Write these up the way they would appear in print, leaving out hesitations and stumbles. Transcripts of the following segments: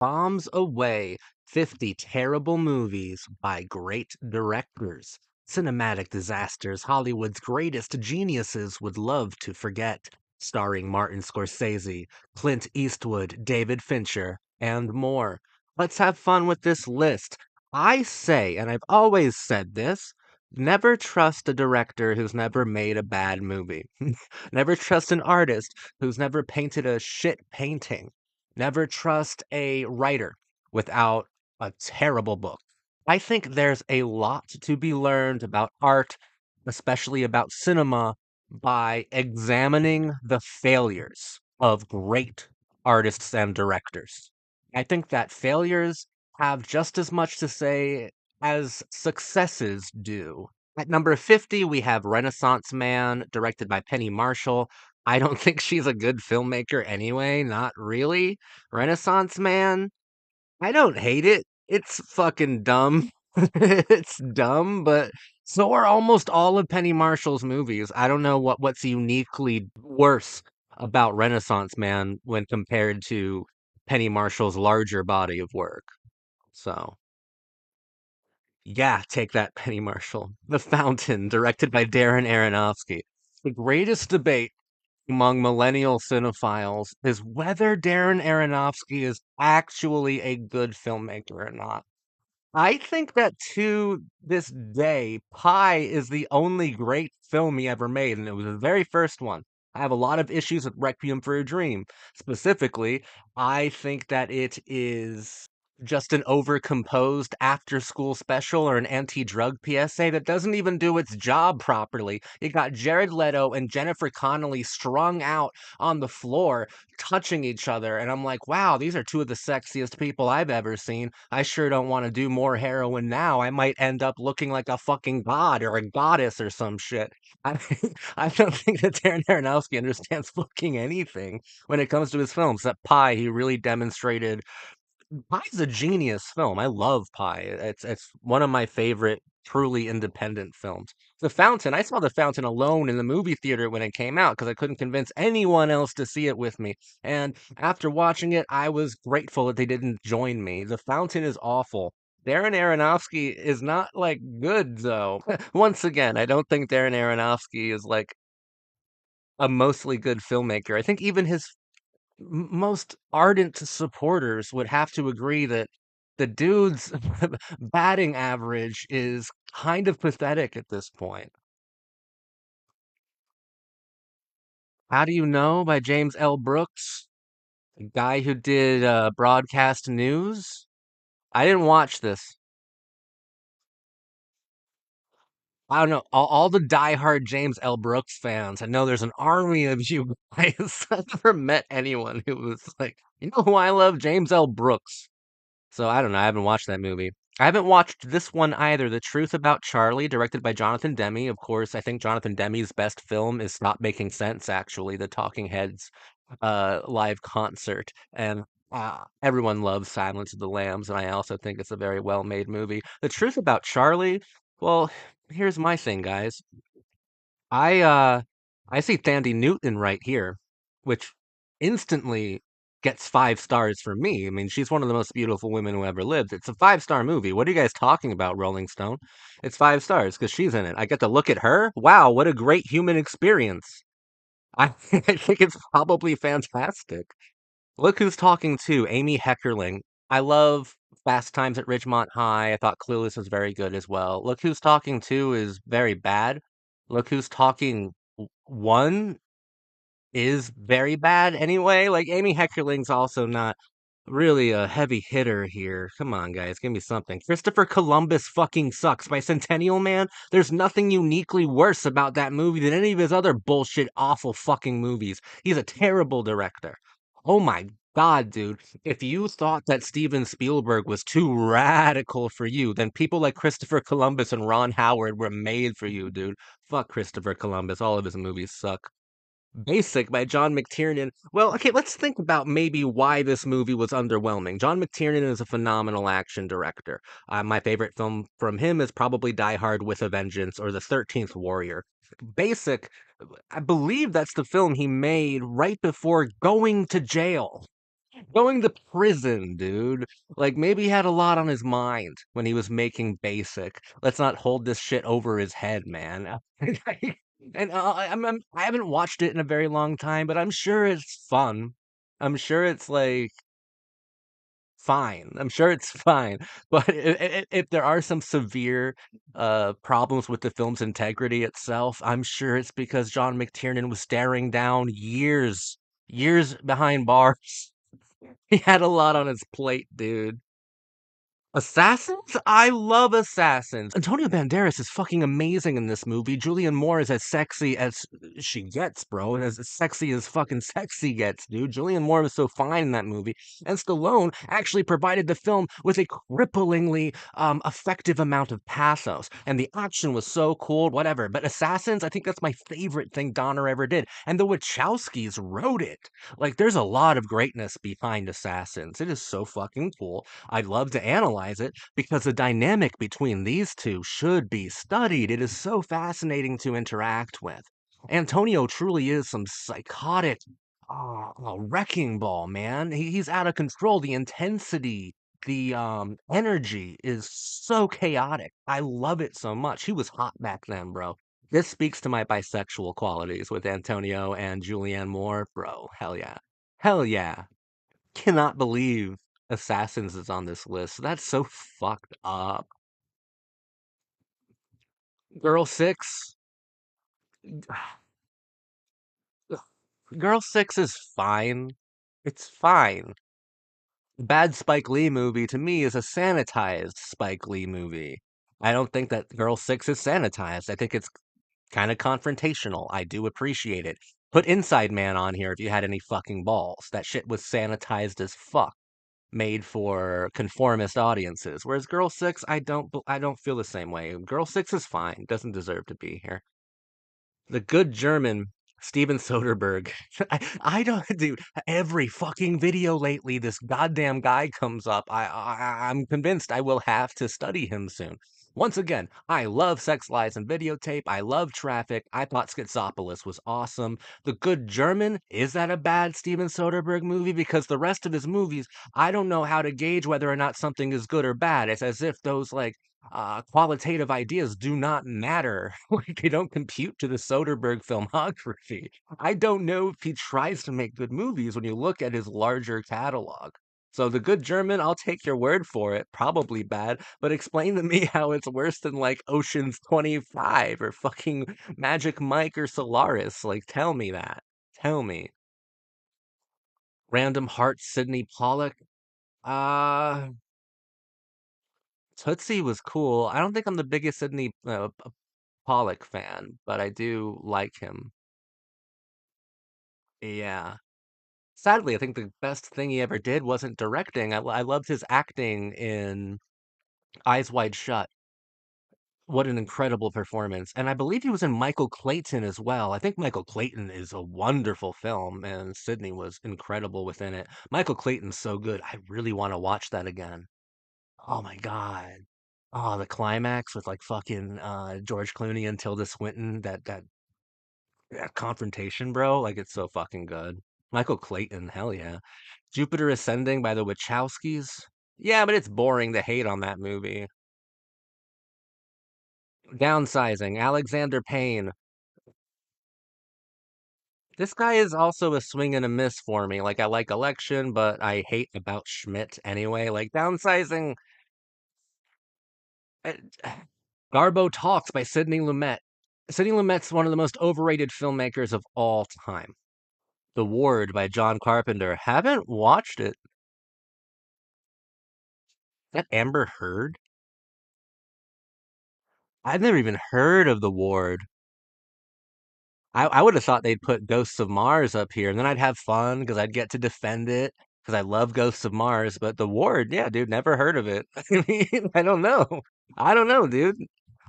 bombs away 50 terrible movies by great directors. Cinematic disasters Hollywood's greatest geniuses would love to forget. Starring Martin Scorsese, Clint Eastwood, David Fincher, and more. Let's have fun with this list. I say, and I've always said this, never trust a director who's never made a bad movie. Never trust an artist who's never painted a shit painting. Never trust a writer without a terrible book. I think there's a lot to be learned about art, especially about cinema, by examining the failures of great artists and directors. I think that failures have just as much to say as successes do. At number 50, we have Renaissance Man, directed by Penny Marshall. I don't think she's a good filmmaker anyway, not really. Renaissance Man, I don't hate it. It's fucking dumb. It's dumb, but so are almost all of Penny Marshall's movies. I don't know what's uniquely worse about Renaissance Man when compared to Penny Marshall's larger body of work. So, yeah, take that, Penny Marshall. The Fountain, directed by Darren Aronofsky. The greatest debate among millennial cinephiles is whether Darren Aronofsky is actually a good filmmaker or not. I think that to this day, Pi is the only great film he ever made, and it was the very first one. I have a lot of issues with Requiem for a Dream. Specifically, I think that it is just an overcomposed after school special or an anti-drug PSA that doesn't even do its job properly. It got Jared Leto and Jennifer Connelly strung out on the floor touching each other, and I'm like, wow, these are two of the sexiest people I've ever seen. I sure don't want to do more heroin now. I might end up looking like a fucking god or a goddess or some shit. I I don't think that Darren Aronofsky understands fucking anything when it comes to his films. That Pi, he really demonstrated. Pi's a genius film. I love Pi. It's one of my favorite truly independent films. The Fountain, I saw The Fountain alone in the movie theater when it came out because I couldn't convince anyone else to see it with me. And after watching it, I was grateful that they didn't join me. The Fountain is awful. Darren Aronofsky is not like good though. Once again, I don't think Darren Aronofsky is like a mostly good filmmaker. I think even his most ardent supporters would have to agree that the dude's batting average is kind of pathetic at this point. How Do You Know by James L. Brooks, the guy who did broadcast news. I didn't watch this. I don't know. All the diehard James L. Brooks fans. I know there's an army of you guys. I've never met anyone who was like, you know who I love? James L. Brooks. So I don't know. I haven't watched that movie. I haven't watched this one either. The Truth About Charlie, directed by Jonathan Demme. Of course, I think Jonathan Demme's best film is Stop Making Sense, actually, the Talking Heads live concert. And everyone loves Silence of the Lambs, and I also think it's a very well-made movie. The Truth About Charlie, well, here's my thing, guys. I uh I see Thandie Newton right here, which instantly gets 5 stars from me. I mean, she's one of the most beautiful women who ever lived. It's a 5 star movie. What are you guys talking about, Rolling Stone? It's 5 stars because she's in it. I get to look at her. Wow, what a great human experience. I, I think it's probably fantastic. Look who's talking too, Amy Heckerling. I love Fast Times at Ridgemont High. I thought Clueless was very good as well. Look who's talking two is very bad. Look who's talking one is very bad anyway. Like Amy Heckerling's also not really a heavy hitter here. Come on, guys, give me something. Christopher Columbus fucking sucks. By Centennial Man, there's nothing uniquely worse about that movie than any of his other bullshit, awful fucking movies. He's a terrible director. Oh my God, dude. If you thought that Steven Spielberg was too radical for you, then people like Christopher Columbus and Ron Howard were made for you, dude. Fuck Christopher Columbus. All of his movies suck. Basic by John McTiernan. Well, okay, let's think about maybe why this movie was underwhelming. John McTiernan is a phenomenal action director. My favorite film from him is probably Die Hard with a Vengeance or The 13th Warrior. Basic, I believe that's the film he made right before going to jail. Going to prison, dude. Like maybe he had a lot on his mind when he was making Basic. Let's not hold this shit over his head, man. And I haven't watched it in a very long time, but I'm sure it's fun. I'm sure it's like fine. I'm sure it's fine. But if there are some severe problems with the film's integrity itself, I'm sure it's because John McTiernan was staring down years behind bars. He had a lot on his plate, dude. Assassins? I love Assassins. Antonio Banderas is fucking amazing in this movie. Julianne Moore is as sexy as she gets, bro. As sexy as fucking sexy gets, dude. Julianne Moore was so fine in that movie. And Stallone actually provided the film with a cripplingly effective amount of pathos. And the action was so cool, whatever. But Assassins, I think that's my favorite thing Donner ever did. And the Wachowskis wrote it. Like, there's a lot of greatness behind Assassins. It is so fucking cool. I'd love to analyze it because the dynamic between these two should be studied. It is so fascinating to interact with. Antonio truly is some psychotic wrecking ball, man. He's out of control. The intensity, the energy is so chaotic. I love it so much. He was hot back then, bro. This speaks to my bisexual qualities with Antonio and Julianne Moore, bro. Hell yeah. Hell yeah. Cannot believe Assassins is on this list. That's so fucked up. Girl Six, Girl Six is fine. It's fine. Bad Spike Lee movie to me is a sanitized Spike Lee movie. I don't think that Girl Six is sanitized. I think it's kind of confrontational. I do appreciate it. Put Inside Man on here if you had any fucking balls. That shit was sanitized as fuck, made for conformist audiences. Whereas Girl Six, I don't feel the same way. Girl Six is fine. Doesn't deserve to be here. The good German, Steven Soderbergh. I don't, dude. Every fucking video lately, this goddamn guy comes up. I'm convinced I will have to study him soon. Once again, I love Sex, Lies, and Videotape. I love Traffic. I thought Schizopolis was awesome. The Good German, is that a bad Steven Soderbergh movie? Because the rest of his movies, I don't know how to gauge whether or not something is good or bad. It's as if those, like, qualitative ideas do not matter. Like, they don't compute to the Soderbergh filmography. I don't know if he tries to make good movies when you look at his larger catalog. So The Good German, I'll take your word for it. Probably bad, but explain to me how it's worse than like Ocean's 25 or fucking Magic Mike or Solaris. Like, tell me that. Tell me. Random Heart, Sidney Pollack. Uh, Tootsie was cool. I don't think I'm the biggest Sidney Pollack fan, but I do like him. Yeah. Sadly, I think the best thing he ever did wasn't directing. I loved his acting in Eyes Wide Shut. What an incredible performance. And I believe he was in Michael Clayton as well. I think Michael Clayton is a wonderful film, and Sidney was incredible within it. Michael Clayton's so good. I really want to watch that again. Oh my God. Oh, the climax with like fucking George Clooney and Tilda Swinton, that confrontation, bro, like it's so fucking good. Michael Clayton, hell yeah. Jupiter Ascending by the Wachowskis. Yeah, but it's boring to hate on that movie. Downsizing, Alexander Payne. This guy is also a swing and a miss for me. Like I like Election, but I hate About Schmidt anyway. Like Downsizing. uh, Garbo Talks by Sidney Lumet. Sidney Lumet's one of the most overrated filmmakers of all time. The Ward by John Carpenter. Haven't watched it. Is that Amber Heard? I've never even heard of The Ward. I would have thought they'd put Ghosts of Mars up here, and then I'd have fun because I'd get to defend it because I love Ghosts of Mars. But The Ward, yeah, dude, never heard of it. I mean, I don't know. I don't know, dude.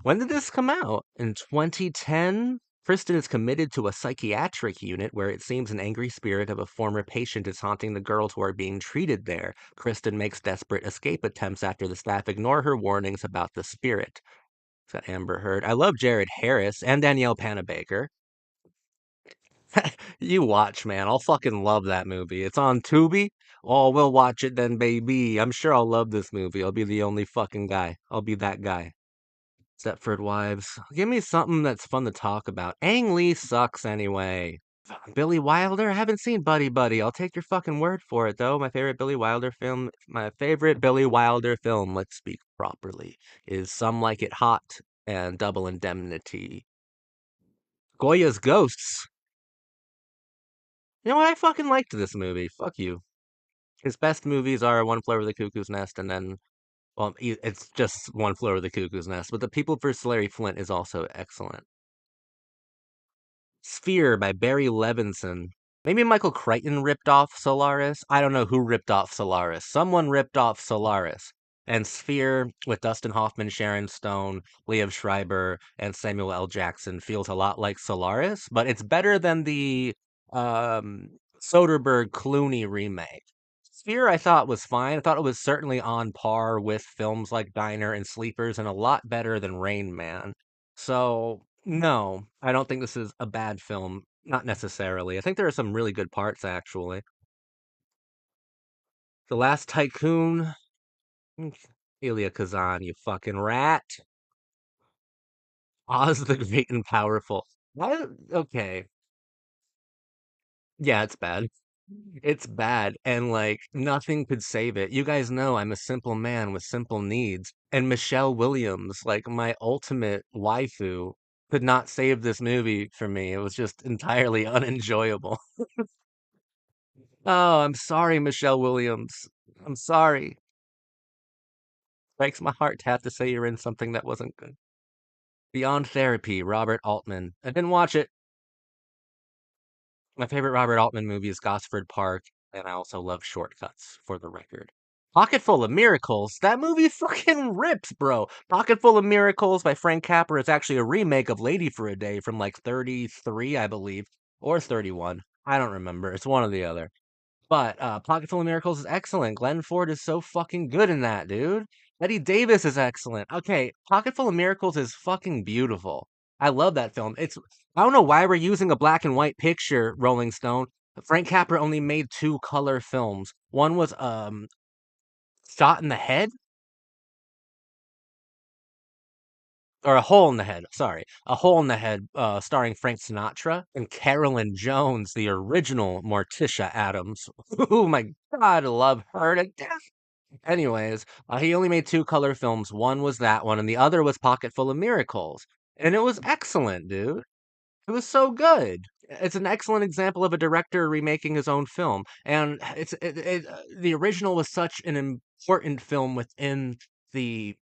When did this come out? In 2010? Kristen is committed to a psychiatric unit where it seems an angry spirit of a former patient is haunting the girls who are being treated there. Kristen makes desperate escape attempts after the staff ignore her warnings about the spirit. It's got Amber Heard. I love Jared Harris and Danielle Panabaker. You watch, man. I'll fucking love that movie. It's on Tubi. Oh, we'll watch it then, baby. I'm sure I'll love this movie. I'll be the only fucking guy. I'll be that guy. Stepford Wives. Give me something that's fun to talk about. Ang Lee sucks anyway. Billy Wilder? I haven't seen Buddy Buddy. I'll take your fucking word for it, though. My favorite Billy Wilder film, let's speak properly, is Some Like It Hot and Double Indemnity. Goya's Ghosts. You know what? I fucking liked this movie. Fuck you. His best movies are One Flew Over the Cuckoo's Nest and then, well, it's just One Flew Over the Cuckoo's Nest, but The People vs. Larry Flint is also excellent. Sphere by Barry Levinson. Maybe Michael Crichton ripped off Solaris. I don't know who ripped off Solaris. Someone ripped off Solaris. And Sphere with Dustin Hoffman, Sharon Stone, Liev Schreiber, and Samuel L. Jackson feels a lot like Solaris, but it's better than the Soderbergh Clooney remake. Sphere I thought was fine. I thought it was certainly on par with films like Diner and Sleepers and a lot better than Rain Man. So, no, I don't think this is a bad film. Not necessarily. I think there are some really good parts, actually. The Last Tycoon. Elia Kazan, you fucking rat. Oz the Great and Powerful. Why? Okay. Yeah, it's bad. It's bad, and like nothing could save it. You guys know I'm a simple man with simple needs, and Michelle Williams, like my ultimate waifu, could not save this movie for me. It was just entirely unenjoyable. Oh, I'm sorry, Michelle Williams. I'm sorry. Breaks my heart to have to say you're in something that wasn't good. Beyond Therapy, Robert Altman. I didn't watch it. My favorite Robert Altman movie is Gosford Park, and I also love Shortcuts, for the record. Pocketful of Miracles. That movie fucking rips, bro. Pocketful of Miracles by Frank Capra is actually a remake of Lady for a Day from like 33, I believe, or 31. I don't remember. It's one or the other. But Pocketful of Miracles is excellent. Glenn Ford is so fucking good in that, dude. Eddie Davis is excellent. Okay, Pocketful of Miracles is fucking beautiful. I love that film. I don't know why we're using a black and white picture, Rolling Stone. Frank Capra only made two color films. One was Shot in the Head, or A Hole in the Head. Sorry, A Hole in the Head, starring Frank Sinatra and Carolyn Jones, the original Morticia Adams. Oh my God, I love her to death. Anyways, he only made two color films. One was that one, and the other was Pocketful of Miracles, and it was excellent, dude. It was so good. It's an excellent example of a director remaking his own film, and the original was such an important film within the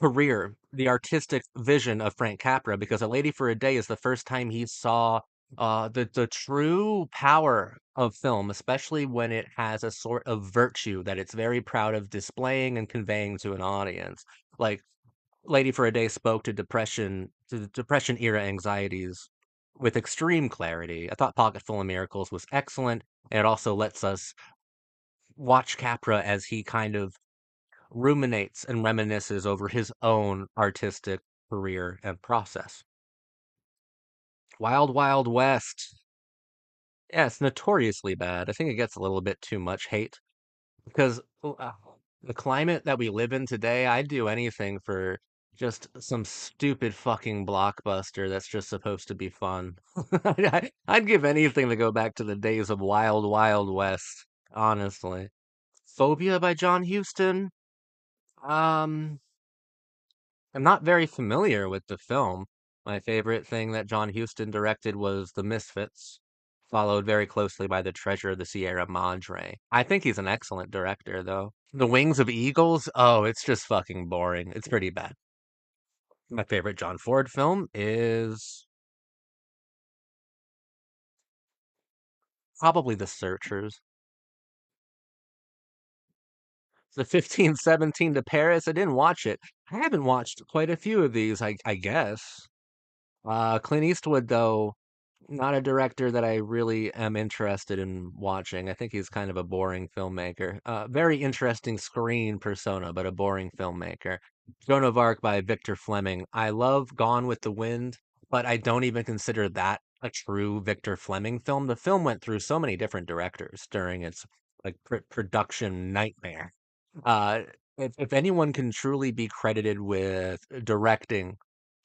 career, the artistic vision of Frank Capra, because A Lady for a Day is the first time he saw the true power of film, especially when it has a sort of virtue that it's very proud of displaying and conveying to an audience. Like Lady for a Day spoke to the depression era anxieties with extreme clarity. I thought Pocketful of Miracles was excellent, and it also lets us watch Capra as he kind of ruminates and reminisces over his own artistic career and process. Wild Wild West. Yeah, it's notoriously bad. I think it gets a little bit too much hate because the climate that we live in today, I'd do anything for just some stupid fucking blockbuster that's just supposed to be fun. I'd give anything to go back to the days of Wild Wild West, honestly. Phobia by John Huston. Um, I'm not very familiar with the film. My favorite thing that John Huston directed was The Misfits, followed very closely by The Treasure of the Sierra Madre. I think he's an excellent director, though. The Wings of Eagles? Oh, it's just fucking boring. It's pretty bad. My favorite John Ford film is probably The Searchers. The 1517 to Paris. I didn't watch it. I haven't watched quite a few of these, I guess. Clint Eastwood, though, not a director that I really am interested in watching. I think he's kind of a boring filmmaker. Very interesting screen persona, but a boring filmmaker. Joan of Arc by Victor Fleming. I love Gone with the Wind, but I don't even consider that a true Victor Fleming film. The film went through so many different directors during its like production nightmare. Uh, if anyone can truly be credited with directing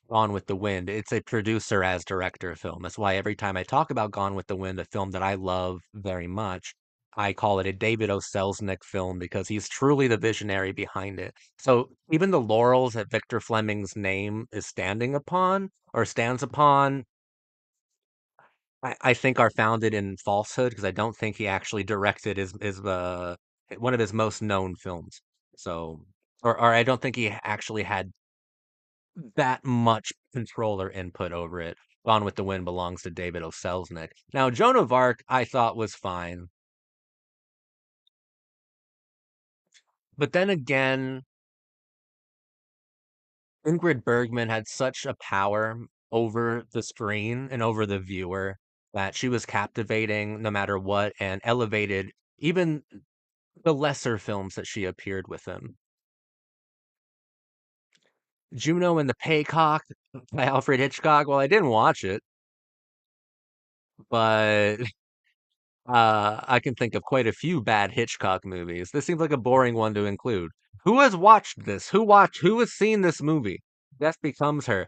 Gone with the Wind, it's a producer as director film. That's why every time I talk about Gone with the Wind, a film that I love very much, I call it a David O. Selznick film because he's truly the visionary behind it. So even the laurels that Victor Fleming's name is standing upon or stands upon, I think are founded in falsehood because I don't think he actually directed his one of his most known films. So or I don't think he actually had that much control or input over it. Gone with the Wind belongs to David O. Selznick. Now, Joan of Arc, I thought was fine. But then again, Ingrid Bergman had such a power over the screen and over the viewer that she was captivating no matter what and elevated even the lesser films that she appeared within. Juno and the Paycock by Alfred Hitchcock. Well, I didn't watch it, but I can think of quite a few bad Hitchcock movies. This seems like a boring one to include. Who has watched this? Who has seen this movie? Death Becomes Her.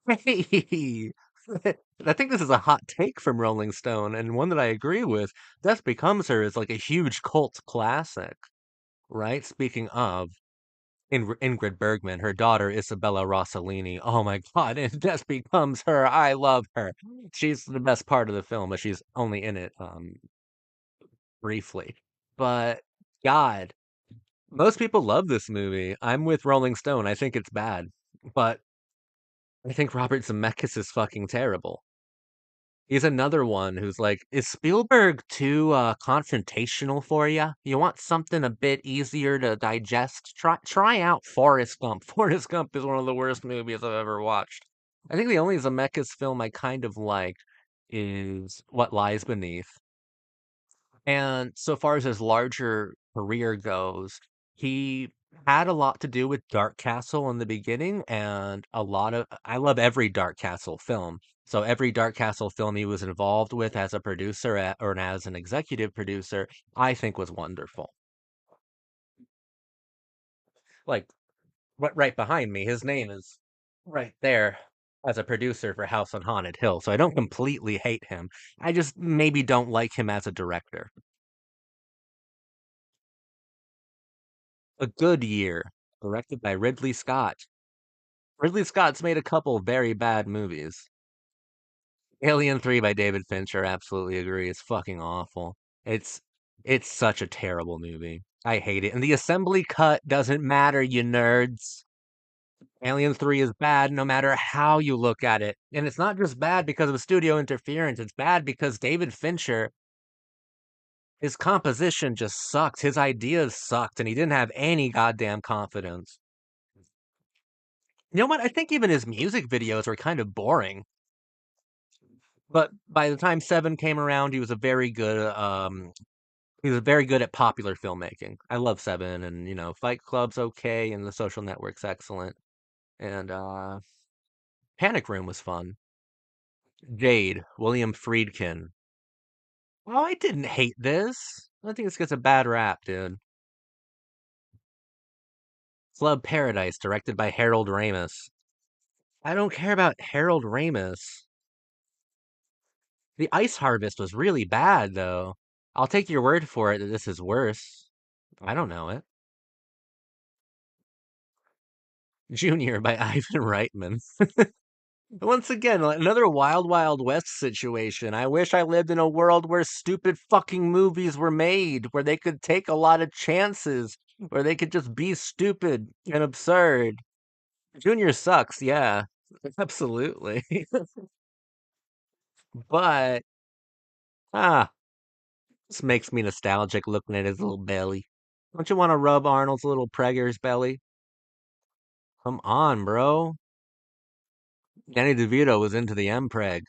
Hey, I think this is a hot take from Rolling Stone and one that I agree with. Death Becomes Her is like a huge cult classic, right? Speaking of Ingrid Bergman, her daughter Isabella Rossellini. Oh my God, and Death Becomes Her. I love her. She's the best part of the film, but she's only in it briefly. But God, most people love this movie. I'm with Rolling Stone. I think it's bad, but I think Robert Zemeckis is fucking terrible. He's another one who's like, is Spielberg too confrontational for you? You want something a bit easier to digest? Try out Forrest Gump. Forrest Gump is one of the worst movies I've ever watched. I think the only Zemeckis film I kind of like is What Lies Beneath. And so far as his larger career goes, he had a lot to do with Dark Castle in the beginning, and a lot of I love every Dark Castle film. So every Dark Castle film he was involved with as a producer or as an executive producer, I think was wonderful. Like right behind me, his name is right there as a producer for House on Haunted Hill. So I don't completely hate him. I just maybe don't like him as a director. A Good Year, directed by Ridley Scott. Ridley Scott's made a couple very bad movies. Alien 3 by David Fincher, absolutely agree. It's fucking awful. It's it's such a terrible movie. I hate it. And the assembly cut doesn't matter, you nerds. Alien 3 is bad no matter how you look at it. And it's not just bad because of studio interference. It's bad because David Fincher, his composition just sucked. His ideas sucked and he didn't have any goddamn confidence. You know what? I think even his music videos were kind of boring. But by the time Seven came around, he was very good at popular filmmaking. I love Seven, and Fight Club's okay, and The Social Network's excellent, and Panic Room was fun. Jade, William Friedkin. Oh, I didn't hate this. I think this gets a bad rap, dude. Club Paradise, directed by Harold Ramis. I don't care about Harold Ramis. The Ice Harvest was really bad, though. I'll take your word for it that this is worse. I don't know it. Junior by Ivan Reitman. Once again, another Wild Wild West situation. I wish I lived in a world where stupid fucking movies were made, where they could take a lot of chances, where they could just be stupid and absurd. Junior sucks, yeah, absolutely. But, ah, this makes me nostalgic looking at his little belly. Don't you want to rub Arnold's little pregger's belly? Come on, bro. Danny DeVito was into the M-Preg.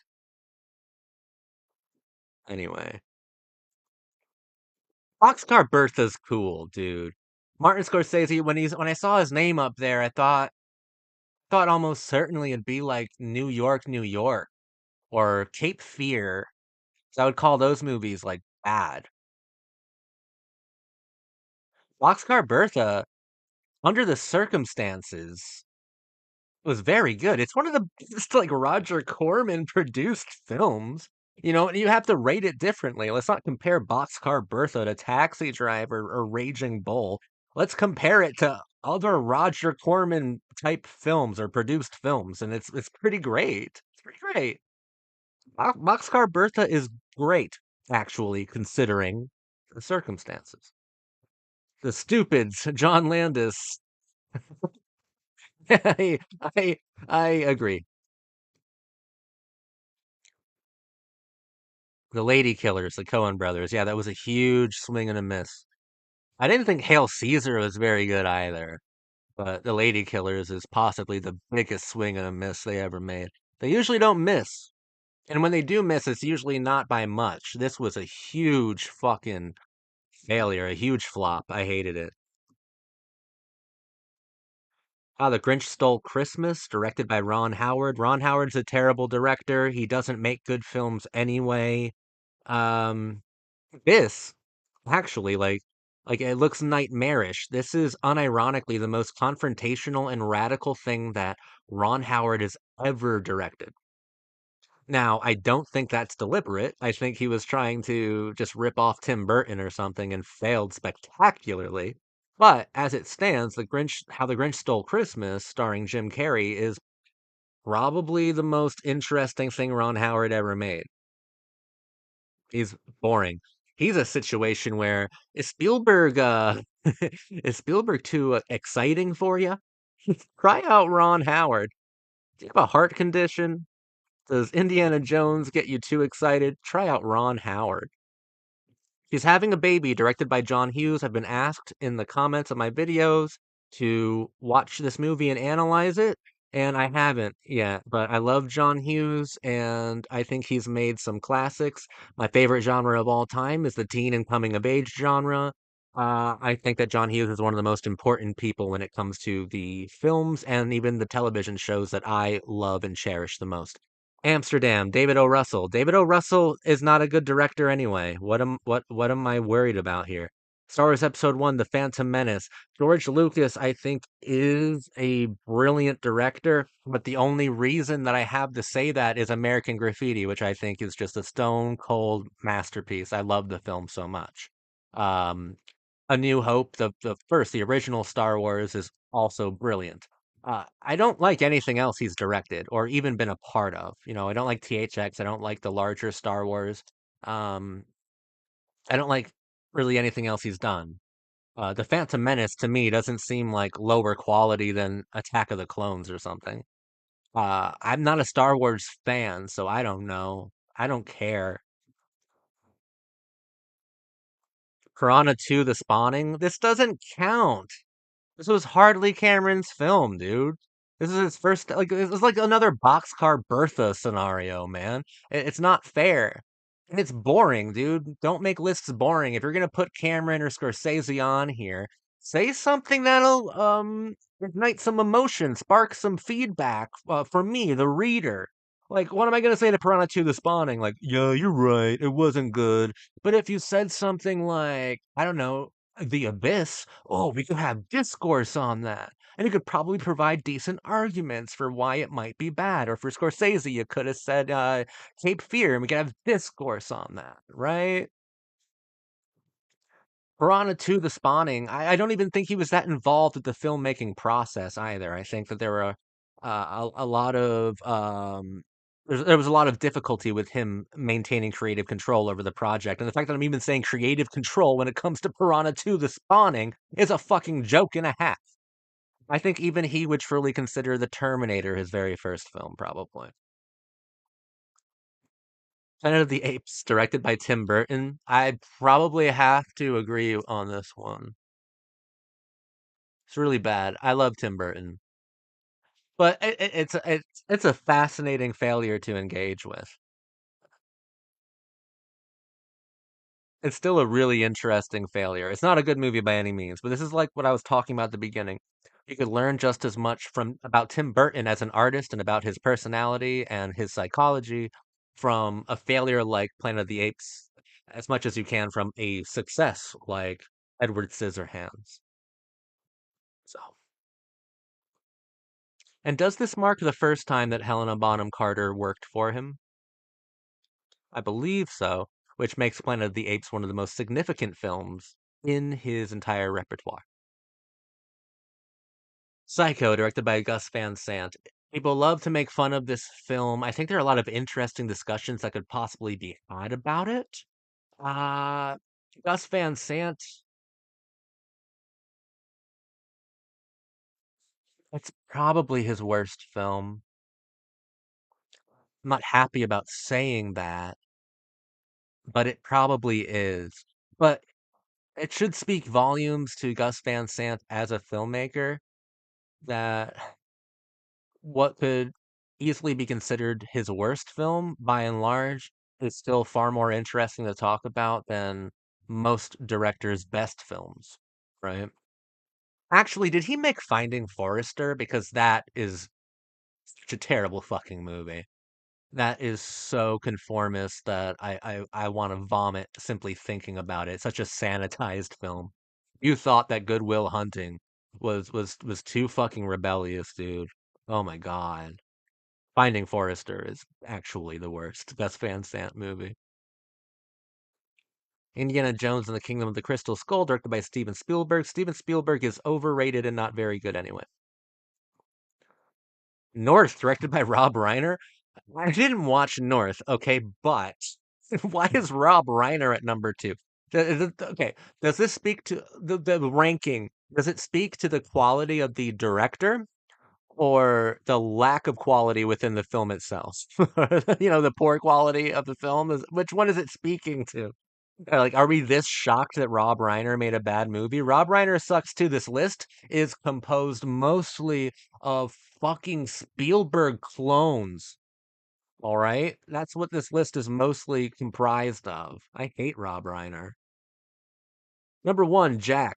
Anyway. Boxcar Bertha's cool, dude. Martin Scorsese, when I saw his name up there, I thought almost certainly it'd be like New York, New York, or Cape Fear. So I would call those movies like bad. Boxcar Bertha, under the circumstances, was very good. It's one of the best, like, Roger Corman produced films. You know, and you have to rate it differently. Let's not compare Boxcar Bertha to Taxi Driver or Raging Bull. Let's compare it to other Roger Corman type films or produced films, and it's pretty great. It's pretty great. Boxcar Bertha is great, actually, considering the circumstances. The Stupids, John Landis. I, I, I agree. The Lady Killers, the Coen brothers. Yeah, that was a huge swing and a miss. I didn't think Hail Caesar was very good either, but The Lady Killers is possibly the biggest swing and a miss they ever made. They usually don't miss. And when they do miss, it's usually not by much. This was a huge fucking failure, a huge flop. I hated it. Ah, The Grinch Stole Christmas, directed by Ron Howard. Ron Howard's a terrible director. He doesn't make good films anyway. Um, this actually like it looks nightmarish. This is unironically the most confrontational and radical thing that Ron Howard has ever directed. Now, I don't think that's deliberate. I think he was trying to just rip off Tim Burton or something and failed spectacularly. But as it stands, How the Grinch Stole Christmas, starring Jim Carrey, is probably the most interesting thing Ron Howard ever made. He's boring. He's a situation where is Spielberg too exciting for you? Try out Ron Howard. Do you have a heart condition? Does Indiana Jones get you too excited? Try out Ron Howard. He's having a baby directed by John Hughes. I've been asked in the comments of my videos to watch this movie and analyze it, and I haven't yet. But I love John Hughes, and I think he's made some classics. My favorite genre of all time is the teen and coming of age genre. I think that John Hughes is one of the most important people when it comes to the films and even the television shows that I love and cherish the most. Amsterdam, David O. Russell. David O. Russell is not a good director anyway. What am I worried about here? Star Wars Episode 1, The Phantom Menace. George Lucas, I think, is a brilliant director, but the only reason that I have to say that is American Graffiti, which I think is just a stone cold masterpiece. I love the film so much. Um, A New Hope, the original Star Wars is also brilliant. I don't like anything else he's directed or even been a part of. You know, I don't like THX. I don't like the larger Star Wars. Um, I don't like really anything else he's done. The Phantom Menace to me doesn't seem like lower quality than Attack of the Clones or something. I'm not a Star Wars fan, so I don't know. I don't care. Piranha 2, The Spawning. This doesn't count. This was hardly Cameron's film, dude. This is his first, like, this is like another Boxcar Bertha scenario, man. It's not fair. And it's boring, dude. Don't make lists boring. If you're gonna put Cameron or Scorsese on here, say something that'll, ignite some emotion, spark some feedback, for me, the reader. Like, what am I gonna say to Piranha 2 The Spawning? Like, yeah, you're right, it wasn't good. But if you said something like, I don't know, The Abyss, oh, we could have discourse on that. And you could probably provide decent arguments for why it might be bad. Or for Scorsese, you could have said Cape Fear, and we could have discourse on that, right? Piranha 2, The Spawning, I don't even think he was that involved with the filmmaking process either. I think that there were a lot of there was a lot of difficulty with him maintaining creative control over the project. And the fact that I'm even saying creative control when it comes to Piranha 2, The Spawning is a fucking joke and a half. I think even he would truly consider The Terminator his very first film, probably. Planet of the Apes, directed by Tim Burton. I probably have to agree on this one. It's really bad. I love Tim Burton, but it's a fascinating failure to engage with. It's still a really interesting failure. It's not a good movie by any means, but this is like what I was talking about at the beginning. You could learn just as much from about Tim Burton as an artist and about his personality and his psychology from a failure like Planet of the Apes as much as you can from a success like Edward Scissorhands. So, and does this mark the first time that Helena Bonham Carter worked for him? I believe so, which makes Planet of the Apes one of the most significant films in his entire repertoire. Psycho, directed by Gus Van Sant. People love to make fun of this film. I think there are a lot of interesting discussions that could possibly be had about it. Uh, Gus Van Sant, it's probably his worst film. I'm not happy about saying that, but it probably is. But it should speak volumes to Gus Van Sant as a filmmaker that what could easily be considered his worst film, by and large, is still far more interesting to talk about than most directors' best films, right? Actually, did he make Finding Forrester? Because that is such a terrible fucking movie. That is so conformist that I want to vomit simply thinking about it. Such a sanitized film. You thought that Good Will Hunting was too fucking rebellious, dude. Oh my God. Finding Forrester is actually the worst. Best Van Sant movie. Indiana Jones and the Kingdom of the Crystal Skull, directed by Steven Spielberg. Steven Spielberg is overrated and not very good anyway. North, directed by Rob Reiner. I didn't watch North, okay, but why is Rob Reiner at number two? Okay, does this speak to the ranking? Does it speak to the quality of the director or the lack of quality within the film itself? The poor quality of the film is which one is it speaking to? Like, are we this shocked that Rob Reiner made a bad movie? Rob Reiner sucks too. This list is composed mostly of fucking Spielberg clones. All right? That's what this list is mostly comprised of. I hate Rob Reiner. Number one, Jack,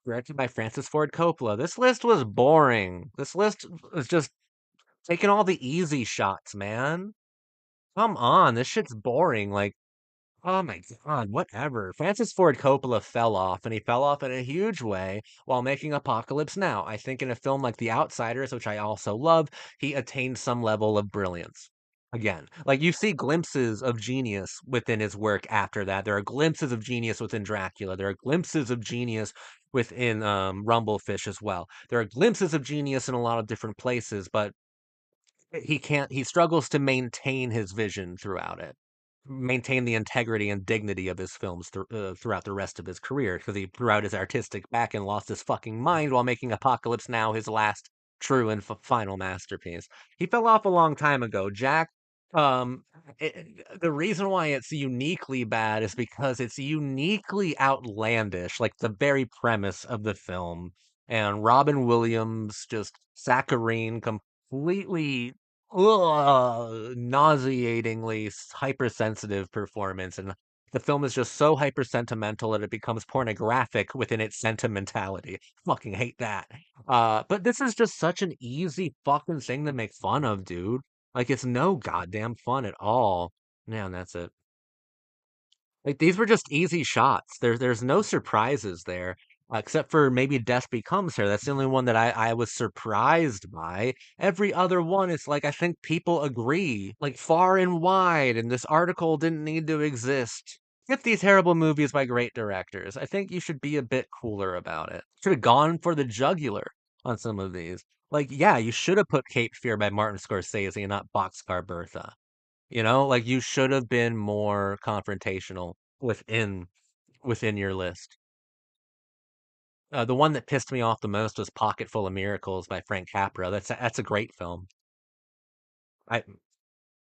directed by Francis Ford Coppola. This list was boring. This list was just taking all the easy shots, man. Come on, this shit's boring. Like, oh my God, whatever. Francis Ford Coppola fell off, and he fell off in a huge way while making Apocalypse Now. I think in a film like The Outsiders, which I also love, he attained some level of brilliance. Again, like you see glimpses of genius within his work after that. There are glimpses of genius within Dracula. There are glimpses of genius within Rumblefish as well. There are glimpses of genius in a lot of different places, but he struggles to maintain his vision throughout it, maintain the integrity and dignity of his films throughout the rest of his career because he threw out his artistic back and lost his fucking mind while making Apocalypse Now his last true and final masterpiece. He fell off a long time ago. Jack, um, the reason why it's uniquely bad is because it's uniquely outlandish, like the very premise of the film. And Robin Williams just saccharine, completely nauseatingly hypersensitive performance, and the film is just so hypersentimental that it becomes pornographic within its sentimentality. Fucking hate that. But this is just such an easy fucking thing to make fun of, dude. Like it's no goddamn fun at all. Man, that's it. Like these were just easy shots. There's no surprises there, except for maybe Death Becomes Her. That's the only one that I was surprised by. Every other one is like I think people agree, like far and wide, and this article didn't need to exist. Get these terrible movies by great directors. I think you should be a bit cooler about it. Should have gone for the jugular on some of these. Like, yeah, you should have put Cape Fear by Martin Scorsese and not Boxcar Bertha. Like you should have been more confrontational within your list. The one that pissed me off the most was Pocketful of Miracles by Frank Capra. That's a great film. I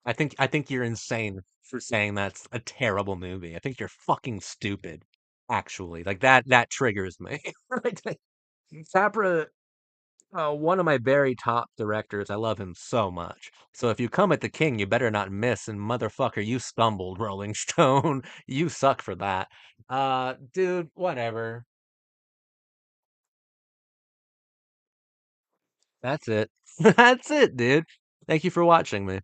I think you're insane for saying that's a terrible movie. I think you're fucking stupid. Actually, like that triggers me. Capra, one of my very top directors. I love him so much. So if you come at the king, you better not miss. And motherfucker, you stumbled, Rolling Stone. You suck for that. Dude, whatever. That's it. That's it, dude. Thank you for watching me.